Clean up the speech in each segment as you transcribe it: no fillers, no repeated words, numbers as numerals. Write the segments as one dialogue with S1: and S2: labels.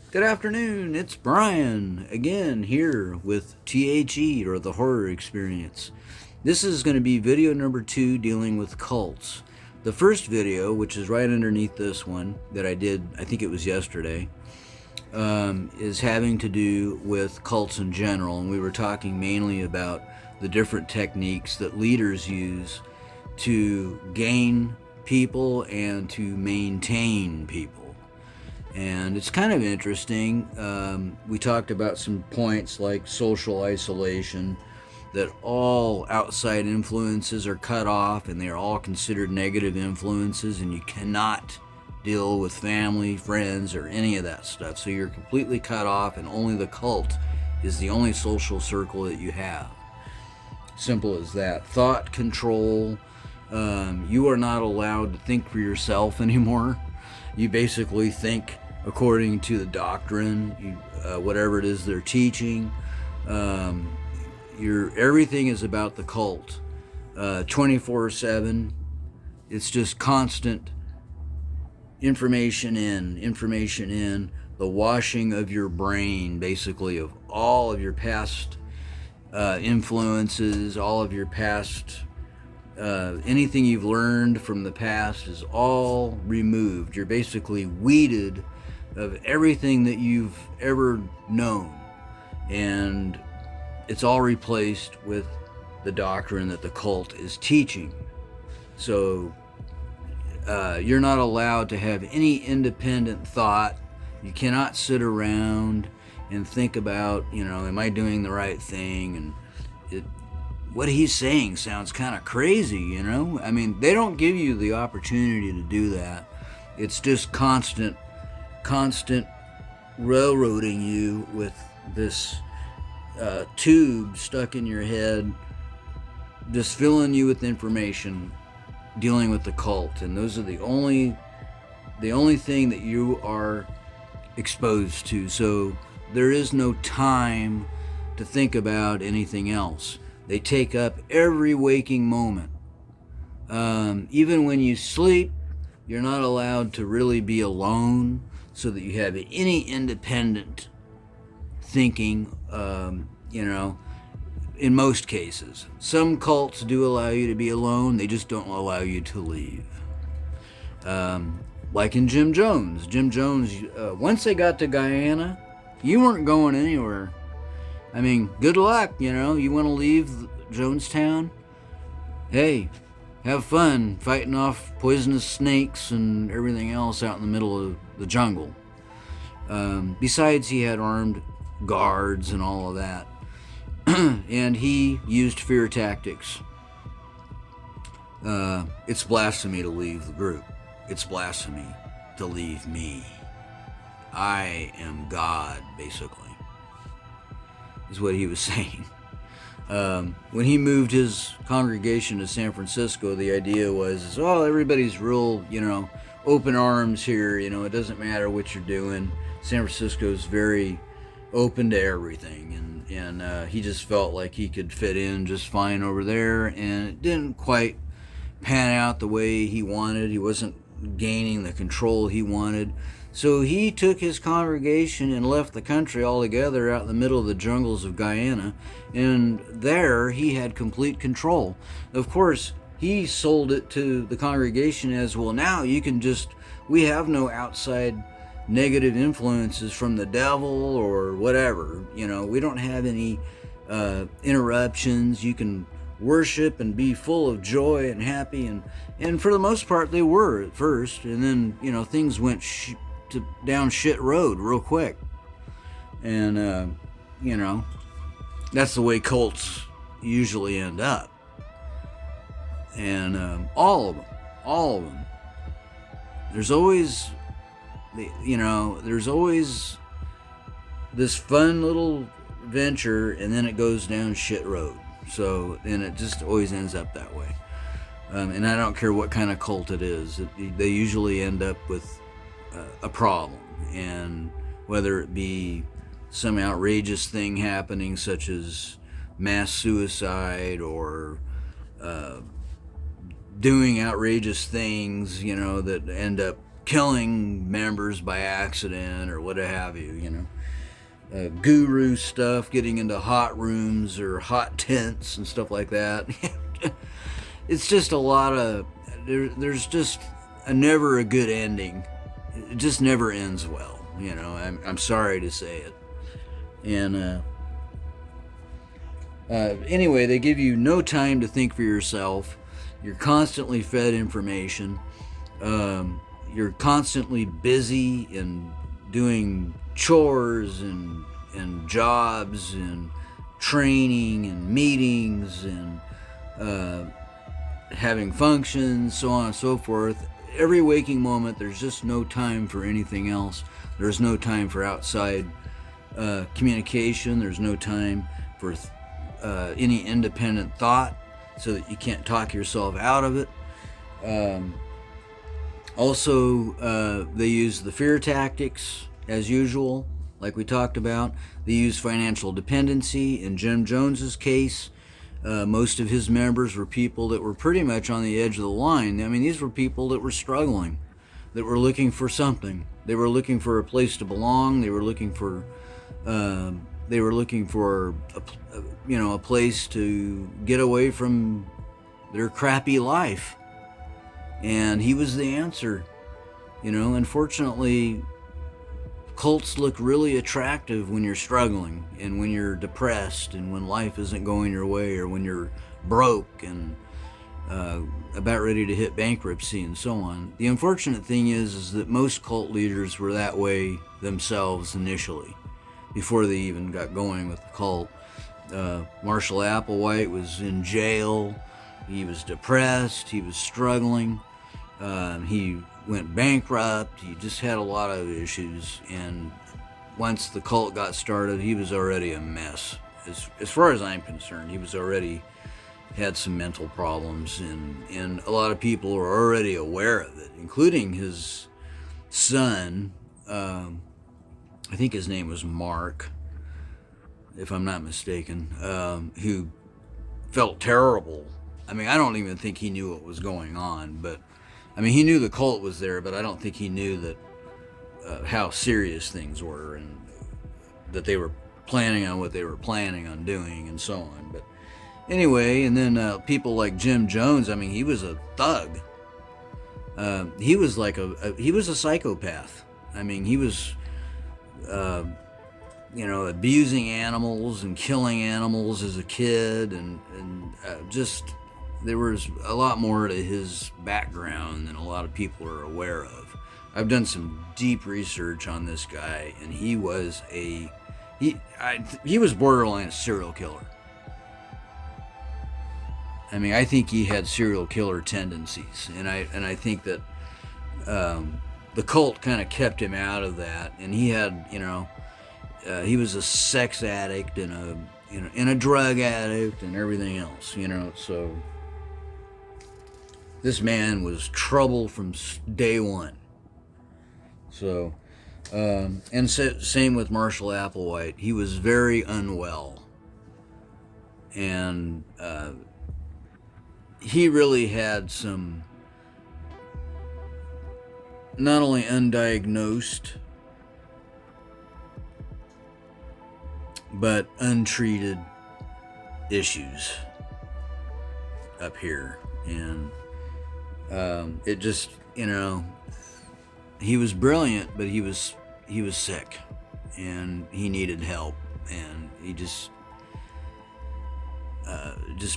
S1: Good afternoon, it's Brian again here with THE, or the Horror Experience. This is going to be video number 2 dealing with cults. The first video, which is right underneath this one that I did, I think it was yesterday, is having to do with cults in general, and we were talking mainly about the different techniques that leaders use to gain people and to maintain people. And it's kind of interesting. We talked about some points like social isolation, that all outside influences are cut off and they are all considered negative influences, and you cannot deal with family, friends, or any of that stuff. So you're completely cut off, and only the cult is the only social circle that you have. Simple as that. Thought control. You are not allowed to think for yourself anymore. You basically think according to the doctrine, whatever it is they're teaching. Everything is about the cult, 24/7. It's just constant information in, the washing of your brain, basically, of all of your past influences, all of your past, anything you've learned from the past is all removed. You're basically weeded of everything that you've ever known, and it's all replaced with the doctrine that the cult is teaching. So you're not allowed to have any independent thought. You cannot sit around and think about, am I doing the right thing? And what he's saying sounds kind of crazy, I mean, they don't give you the opportunity to do that. It's just constant railroading you with this tube stuck in your head, just filling you with information dealing with the cult. And those are the only thing that you are exposed to. So there is no time to think about anything else. They take up every waking moment. Even when you sleep, you're not allowed to really be alone, so that you have any independent thinking, in most cases. Some cults do allow you to be alone, they just don't allow you to leave. Like in Jim Jones. Jim Jones, once they got to Guyana, you weren't going anywhere. I mean, good luck, you want to leave Jonestown? Hey, have fun fighting off poisonous snakes and everything else out in the middle of the jungle. Besides, he had armed guards and all of that. And he used fear tactics. It's blasphemy to leave the group. It's blasphemy to leave me. I am God, basically, is what he was saying. When he moved his congregation to San Francisco, the idea was, everybody's real, open arms here. It doesn't matter what you're doing. San Francisco's very open to everything, and he just felt like he could fit in just fine over there, and it didn't quite pan out the way he wanted. He wasn't gaining the control he wanted. So he took his congregation and left the country altogether out in the middle of the jungles of Guyana, and there he had complete control. Of course, he sold it to the congregation as, well, now we have no outside negative influences from the devil or whatever. We don't have any interruptions. You can worship and be full of joy and happy, and for the most part they were at first, and then things went down shit road real quick. And that's the way cults usually end up. And all of them, there's always this fun little venture, and then it goes down shit road. So, and it just always ends up that way. And I don't care what kind of cult it is, they usually end up with a problem. And whether it be some outrageous thing happening, such as mass suicide, or doing outrageous things, that end up killing members by accident or what have you, guru stuff, getting into hot rooms or hot tents and stuff like that. It's just a lot of, there's just never a good ending. It just never ends well, I'm sorry to say it. And anyway, they give you no time to think for yourself. You're constantly fed information. You're constantly busy in doing chores and jobs and training and meetings and having functions, so on and so forth. Every waking moment, there's just no time for anything else. There's no time for outside communication. There's no time for any independent thought, so that you can't talk yourself out of it. Also, they use the fear tactics, as usual, like we talked about. They use financial dependency. In Jim Jones's case, most of his members were people that were pretty much on the edge of the line. I mean, these were people that were struggling, that were looking for something. They were looking for a place to belong. They were looking for a place to get away from their crappy life. And he was the answer. Unfortunately, cults look really attractive when you're struggling and when you're depressed and when life isn't going your way, or when you're broke and about ready to hit bankruptcy and so on. The unfortunate thing is that most cult leaders were that way themselves initially, before they even got going with the cult. Marshall Applewhite was in jail. He was depressed. He was struggling. He went bankrupt. He just had a lot of issues. And once the cult got started, he was already a mess. As far as I'm concerned, he was already had some mental problems, and a lot of people were already aware of it, including his son. I think his name was Mark, if I'm not mistaken, who felt terrible. I mean, I don't even think he knew what was going on, but I mean, he knew the cult was there, but I don't think he knew that how serious things were, and that they were planning on what they were planning on doing, and so on. But anyway, and then people like Jim Jones, I mean, he was a thug. He was like he was a psychopath. I mean, he was, abusing animals and killing animals as a kid, and just, there was a lot more to his background than a lot of people are aware of. I've done some deep research on this guy, and he was he was borderline a serial killer. I mean, I think he had serial killer tendencies, and I think that the cult kind of kept him out of that, and he had, he was a sex addict and a drug addict and everything else, so this man was trouble from day one. So, and same with Marshall Applewhite. He was very unwell, and he really had some not only undiagnosed but untreated issues up here, and it just, he was brilliant, but he was sick, and he needed help, and he just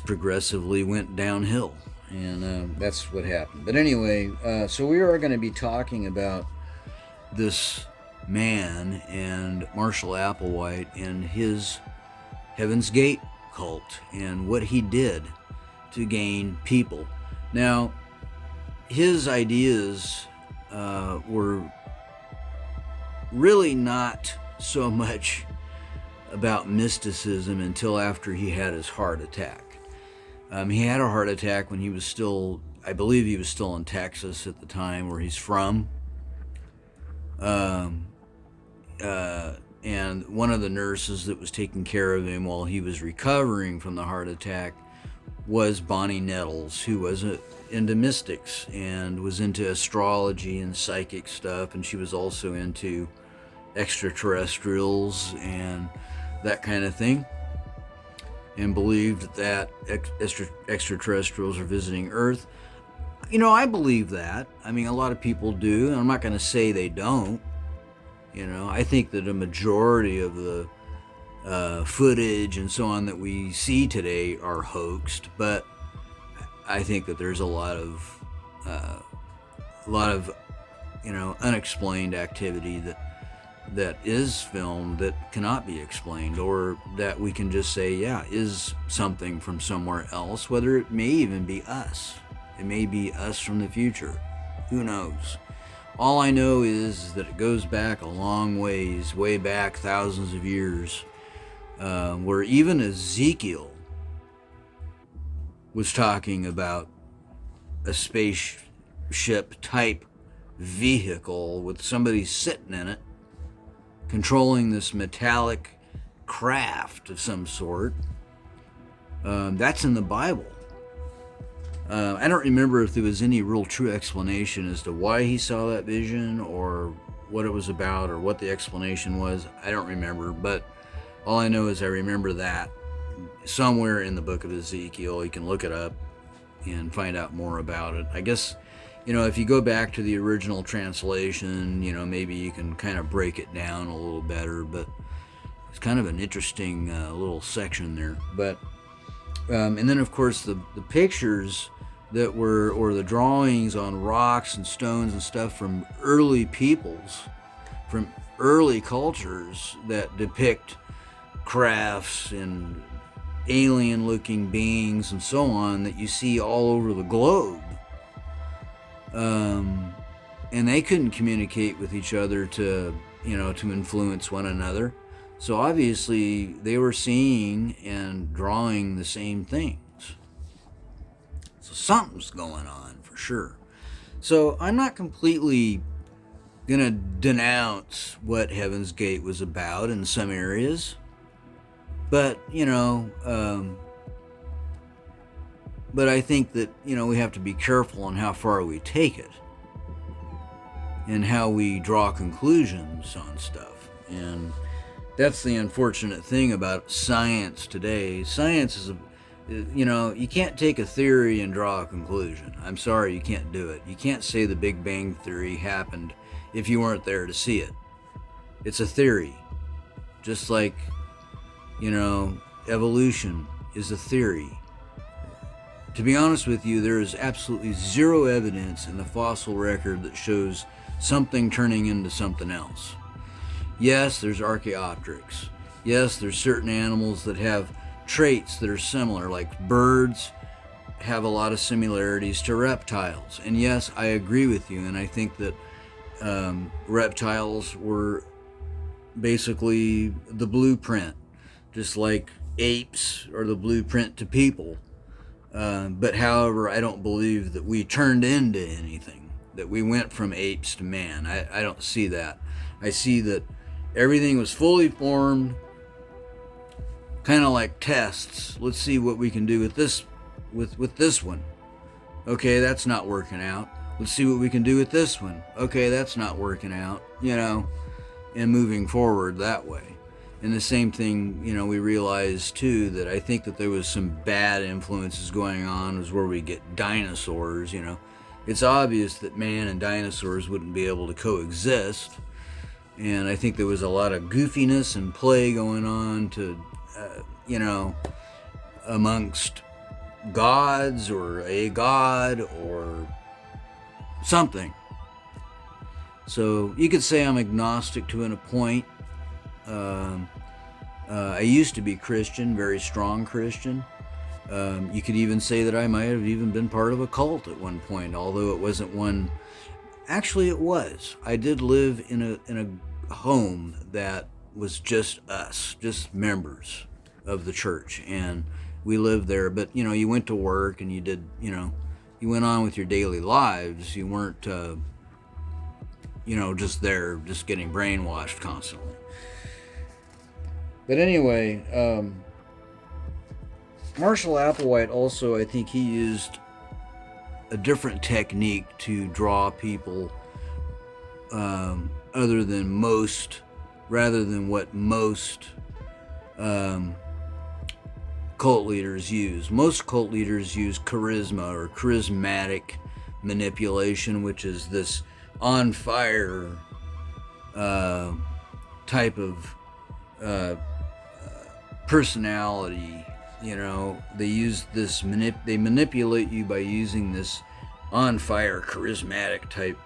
S1: progressively went downhill, and that's what happened. But anyway, so we are going to be talking about this man and Marshall Applewhite and his Heaven's Gate cult and what he did to gain people. Now, his ideas were really not so much about mysticism until after he had his heart attack. He had a heart attack when he was still, I believe he was still in Texas at the time, where he's from. And one of the nurses that was taking care of him while he was recovering from the heart attack was Bonnie Nettles, who was into mystics and was into astrology and psychic stuff, and she was also into extraterrestrials and that kind of thing, and believed that extraterrestrials are visiting Earth. You know, I believe that. I mean, a lot of people do, and I'm not going to say they don't. You know, I think that a majority of the footage and so on that we see today are hoaxed, but I think that there's a lot of you know, unexplained activity that is filmed that cannot be explained, or that we can just say, yeah, is something from somewhere else, whether it may even be us. It may be us from the future. Who knows? All I know is that it goes back a long ways, way back thousands of years, where even Ezekiel was talking about a spaceship type vehicle with somebody sitting in it, controlling this metallic craft of some sort. That's in the Bible. I don't remember if there was any real true explanation as to why he saw that vision or what it was about or what the explanation was. I don't remember, but all I know is I remember that somewhere in the book of Ezekiel. You can look it up and find out more about it. I guess, you know, if you go back to the original translation, you know, maybe you can kind of break it down a little better, but it's kind of an interesting little section there. But and then, of course, the pictures that were, or the drawings on rocks and stones and stuff from early peoples, from early cultures that depict crafts and alien-looking beings and so on that you see all over the globe. And they couldn't communicate with each other to, you know, to influence one another. So obviously they were seeing and drawing the same things. So something's going on for sure. So I'm not completely going to denounce what Heaven's Gate was about in some areas. But, you know, but I think that, you know, we have to be careful on how far we take it and how we draw conclusions on stuff. And that's the unfortunate thing about science today. Science is, you know, you can't take a theory and draw a conclusion. I'm sorry, you can't do it. You can't say the Big Bang Theory happened if you weren't there to see it. It's a theory. Just like, you know, evolution is a theory. To be honest with you, there is absolutely zero evidence in the fossil record that shows something turning into something else. Yes, there's Archaeopteryx. Yes, there's certain animals that have traits that are similar, like birds have a lot of similarities to reptiles. And yes, I agree with you, and I think that reptiles were basically the blueprint, just like apes are the blueprint to people. But however, I don't believe that we turned into anything, that we went from apes to man. I don't see that. I see that everything was fully formed, kind of like tests. Let's see what we can do with this, with this one. Okay, that's not working out. Let's see what we can do with this one. Okay, that's not working out, you know, and moving forward that way. And the same thing, you know, we realized too that I think that there was some bad influences going on, is where we get dinosaurs, you know. It's obvious that man and dinosaurs wouldn't be able to coexist. And I think there was a lot of goofiness and play going on to, you know, amongst gods or a god or something. So you could say I'm agnostic to a point. I used to be Christian, very strong Christian. You could even say that I might have even been part of a cult at one point, although it wasn't one. Actually, it was. I did live in a home that was just us, just members of the church, and we lived there. But you know, you went to work and you did, you know, you went on with your daily lives. You weren't, you know, just there, just getting brainwashed constantly. But anyway, Marshall Applewhite also, I think he used a different technique to draw people rather than what most cult leaders use. Most cult leaders use charisma or charismatic manipulation, which is this on fire type of personality. You know, they use this they manipulate you by using this on fire charismatic type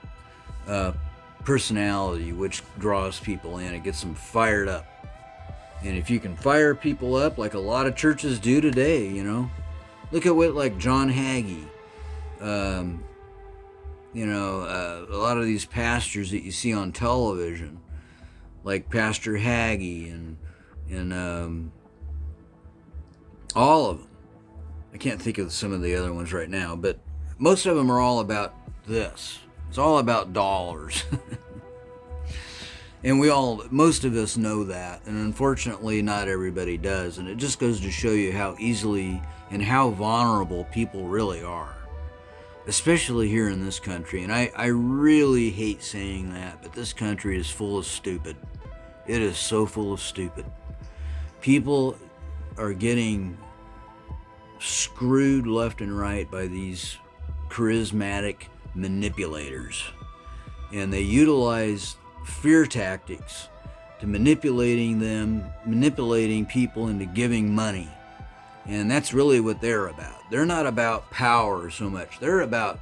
S1: personality, which draws people in. It gets them fired up. And if you can fire people up like a lot of churches do today, you know, look at what like John Hagee, a lot of these pastors that you see on television, like Pastor Hagee and all of them. I can't think of some of the other ones right now, but most of them are all about this. It's all about dollars. And most of us know that, and unfortunately not everybody does. And it just goes to show you how easily and how vulnerable people really are, especially here in this country. And I really hate saying that, but this country is full of stupid. It is so full of stupid. People are getting screwed left and right by these charismatic manipulators, and they utilize fear tactics to manipulating people into giving money. And that's really what they're about. They're not about power so much. They're about,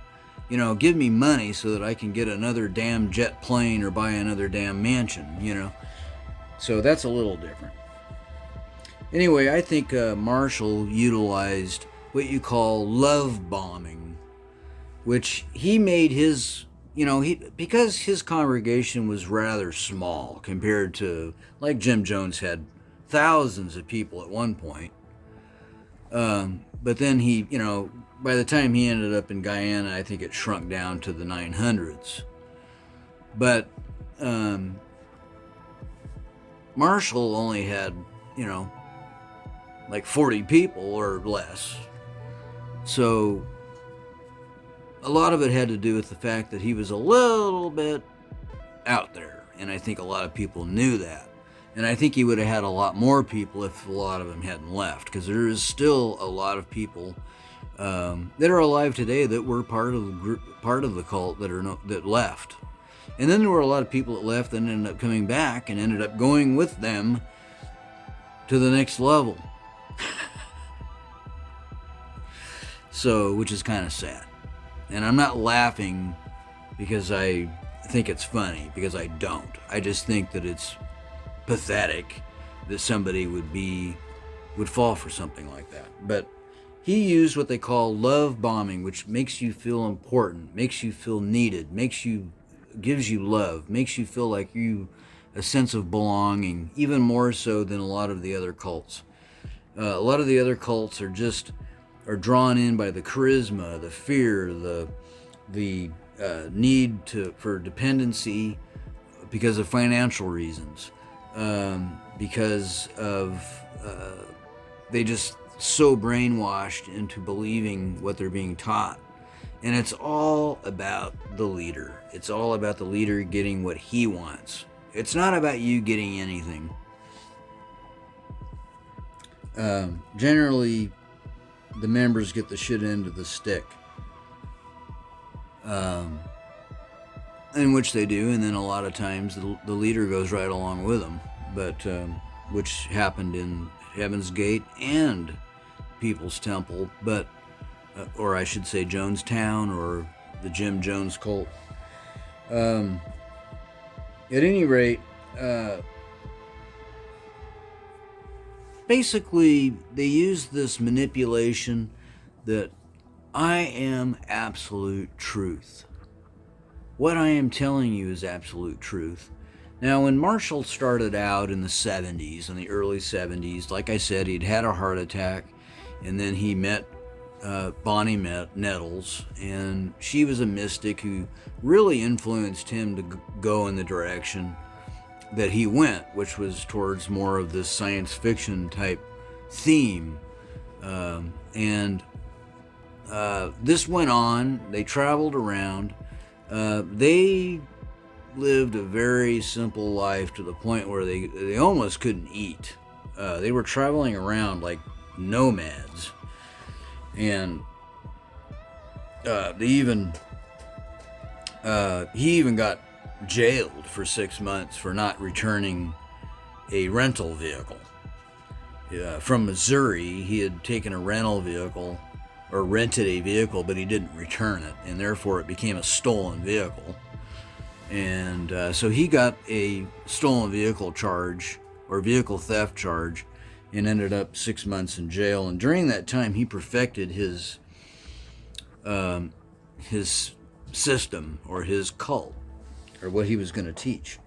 S1: give me money so that I can get another damn jet plane or buy another damn mansion, So that's a little different. Anyway, I think Marshall utilized what you call love bombing, which he made his, because his congregation was rather small compared to, like Jim Jones had thousands of people at one point. But then he, by the time he ended up in Guyana, I think it shrunk down to the 900s. But Marshall only had, like 40 people or less. So a lot of it had to do with the fact that he was a little bit out there. And I think a lot of people knew that. And I think he would have had a lot more people if a lot of them hadn't left, because there is still a lot of people that are alive today that were part of the cult that left. And then there were a lot of people that left and ended up coming back and ended up going with them to the next level. So, which is kind of sad. And I'm not laughing because I think it's funny, because I don't. I just think that it's pathetic that somebody would fall for something like that. But he used what they call love bombing, which makes you feel important, makes you feel needed, gives you love, makes you feel like a sense of belonging, even more so than a lot of the other cults. A lot of the other cults are drawn in by the charisma, the fear, the need for dependency because of financial reasons, because of they just so brainwashed into believing what they're being taught. And it's all about the leader. It's all about the leader getting what he wants. It's not about you getting anything. Generally, the members get the shit end of the stick. In which they do, and then a lot of times the leader goes right along with them. But which happened in Heaven's Gate and People's Temple, but or I should say Jonestown, or the Jim Jones cult. At any rate, basically they use this manipulation that I am absolute truth. What I am telling you is absolute truth. Now, when Marshall started out in the 70s, in the early 70s, like I said, he'd had a heart attack, and then he met Bonnie Nettles, and she was a mystic who really influenced him to go in the direction that he went, which was towards more of this science fiction type theme And this went on. They traveled around. They lived a very simple life to the point where they almost couldn't eat. They were traveling around like nomads. And he even got jailed for 6 months for not returning a rental vehicle. From Missouri, he had taken a rental vehicle or rented a vehicle, but he didn't return it, and therefore it became a stolen vehicle. And so he got a stolen vehicle charge or vehicle theft charge and ended up 6 months in jail. And during that time, he perfected his system or his cult or what he was going to teach.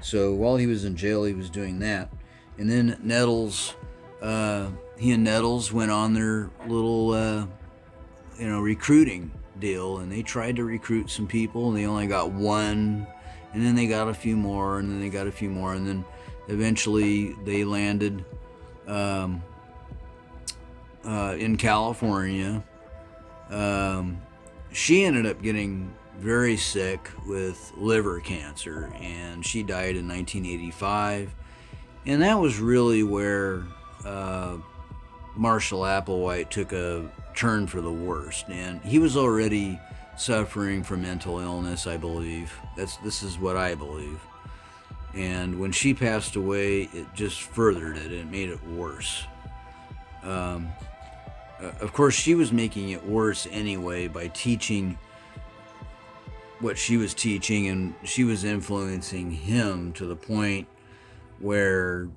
S1: So while he was in jail, he was doing that. And then Nettles, he and Nettles went on their little, recruiting deal, and they tried to recruit some people, and they only got one, and then they got a few more, and then they got a few more, and then eventually they landed in California. She ended up getting very sick with liver cancer, and she died in 1985. And that was really where Marshall Applewhite took a turn for the worst. And he was already suffering from mental illness, I believe. This is what I believe. And when she passed away, it just furthered it. It made it worse. Of course, she was making it worse anyway by teaching what she was teaching, and she was influencing him to the point where,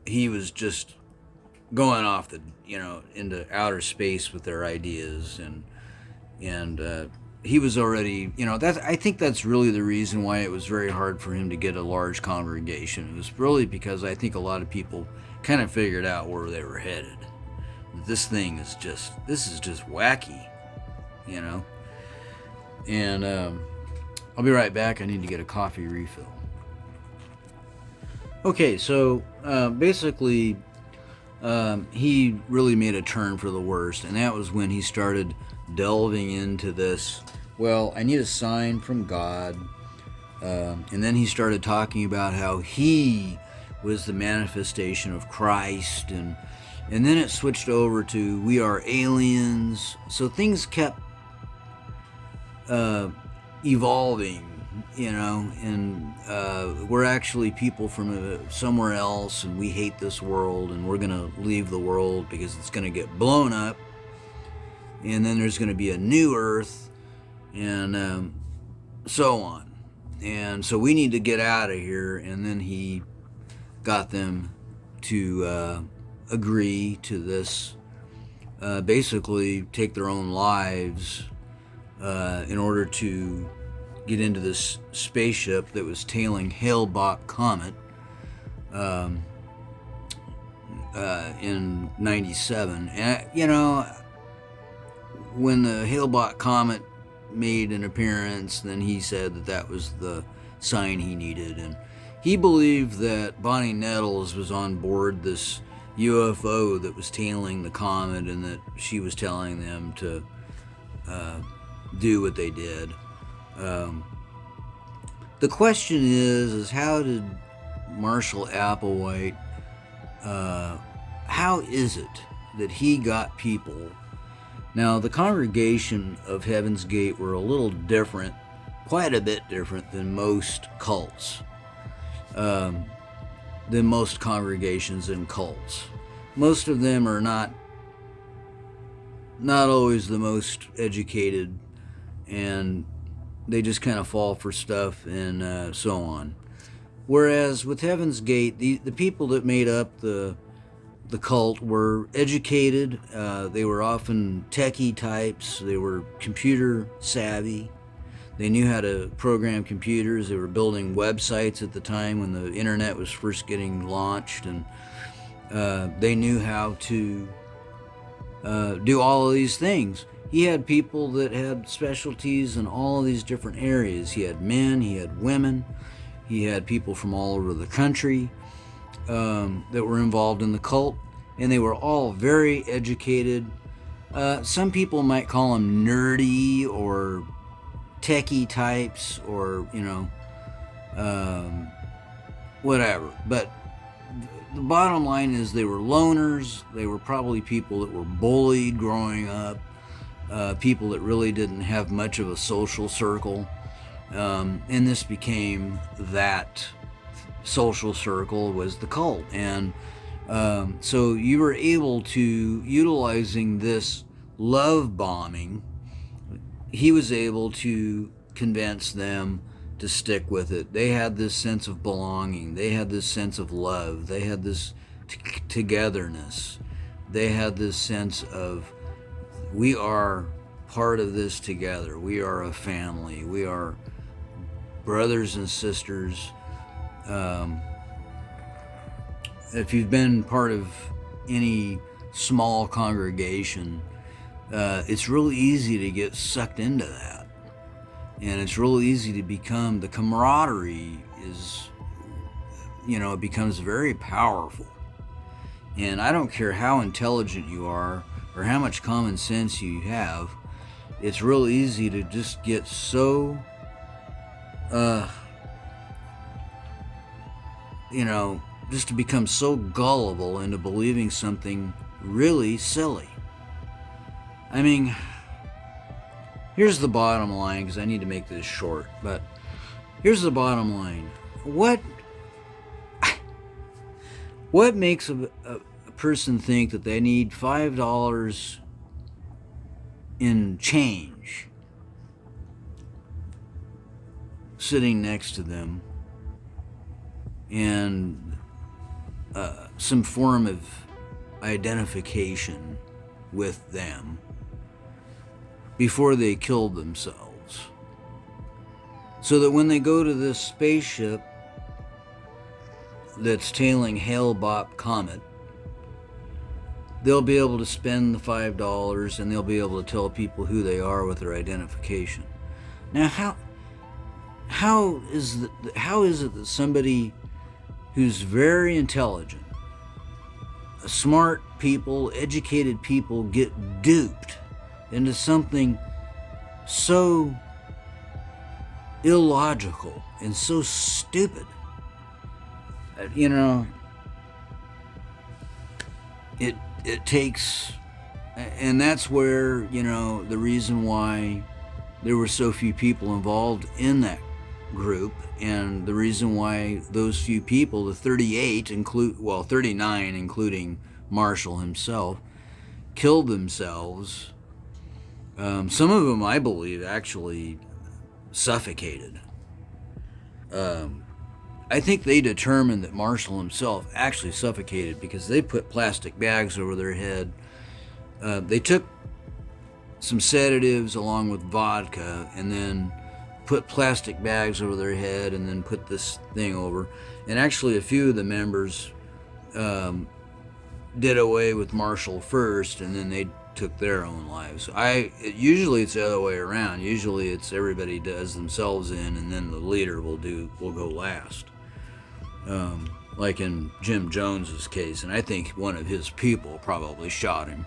S1: he was just going off into outer space with their ideas, and he was already, I think that's really the reason why it was very hard for him to get a large congregation. It was really because I think a lot of people kind of figured out where they were headed. This is just wacky, And I'll be right back. I need to get a coffee refill. Okay, so basically, he really made a turn for the worst, and that was when he started delving into this. Well, I need a sign from God, and then he started talking about how he was the manifestation of Christ, and then it switched over to we are aliens. So things kept evolving, and we're actually people from somewhere else, and we hate this world, and we're going to leave the world because it's going to get blown up, and then there's going to be a new earth, and so on. And so we need to get out of here. And then he got them to agree to this, basically take their own lives in order to get into this spaceship that was tailing Hale-Bopp Comet in 97. And, when the Hale-Bopp Comet made an appearance, then he said that was the sign he needed. And he believed that Bonnie Nettles was on board this UFO that was tailing the comet, and that she was telling them to do what they did. The question is how did Marshall Applewhite, how is it that he got people? Now, the congregation of Heaven's Gate were a little different, quite a bit different than most cults, than most congregations and cults. Most of them are not always the most educated, and they just kind of fall for stuff and so on. Whereas with Heaven's Gate, the people that made up the cult were educated. They were often techie types. They were computer savvy. They knew how to program computers. They were building websites at the time when the internet was first getting launched, and they knew how to do all of these things. He had people that had specialties in all of these different areas. He had men, he had women, he had people from all over the country. that were involved in the cult, and they were all very educated. Some people might call them nerdy or techie types, or whatever. But the bottom line is they were loners. They were probably people that were bullied growing up, people that really didn't have much of a social circle. And this became that social circle, was the cult. And so you were able to, utilizing this love bombing, he was able to convince them to stick with it. They had this sense of belonging. They had this sense of love. They had this togetherness. They had this sense of, we are part of this together. We are a family. We are brothers and sisters. If you've been part of any small congregation, it's really easy to get sucked into that. And it's really easy to become, the camaraderie is, it becomes very powerful. And I don't care how intelligent you are or how much common sense you have, it's real easy to just get so, just to become so gullible into believing something really silly. I mean, here's the bottom line, because I need to make this short, but here's the bottom line. What makes a person think that they need $5 in change sitting next to them and some form of identification with them before they killed themselves, so that when they go to this spaceship that's tailing Hale-Bopp Comet, they'll be able to spend the $5 and they'll be able to tell people who they are with their identification. Now, how is it that somebody who's very intelligent, smart people, educated people, get duped into something so illogical and so stupid? It takes, and that's where, the reason why there were so few people involved in that group, and the reason why those few people, the 39, including Marshall himself, killed themselves. Some of them, I believe, actually suffocated. I think they determined that Marshall himself actually suffocated because they put plastic bags over their head. They took some sedatives along with vodka and then put plastic bags over their head and then put this thing over. And actually a few of the members did away with Marshall first, and then they took their own lives. Usually it's the other way around. Usually it's everybody does themselves in, and then the leader will go last. Like in Jim Jones's case, and I think one of his people probably shot him.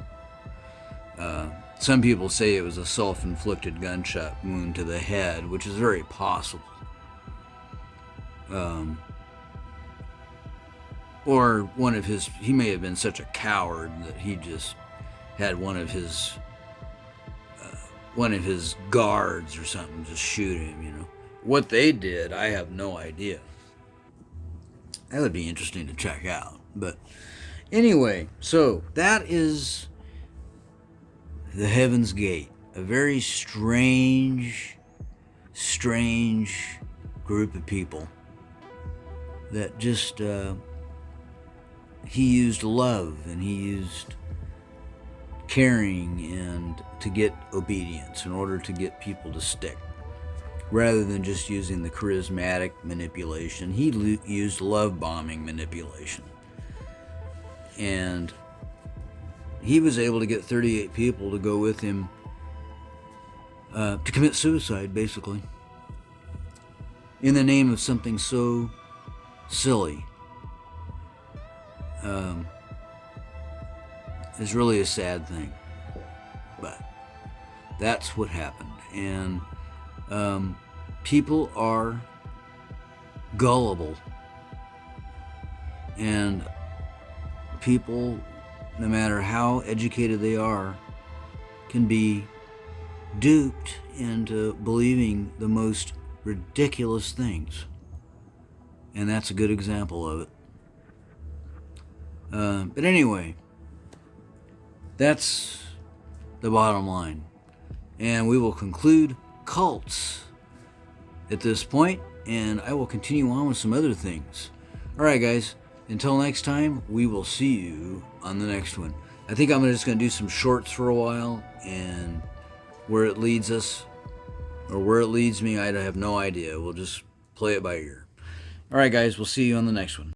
S1: Some people say it was a self-inflicted gunshot wound to the head, which is very possible. Or he may have been such a coward that he just had one of his guards or something just shoot him, What they did, I have no idea. That would be interesting to check out. But anyway, so that is the Heaven's Gate. A very strange group of people that just, he used love and he used caring and to get obedience in order to get people to stick, rather than just using the charismatic manipulation. He used love bombing manipulation, and he was able to get 38 people to go with him to commit suicide, basically, in the name of something so silly is really a sad thing. But that's what happened. And people are gullible. And people, no matter how educated they are, can be duped into believing the most ridiculous things. And that's a good example of it. But anyway, that's the bottom line. And we will conclude cults at this point, and I will continue on with some other things. All right, guys, until next time, we will see you on the next one. I think I'm just going to do some shorts for a while, and where it leads us, or where it leads me, I have no idea. We'll just play it by ear. All right, guys, we'll see you on the next one.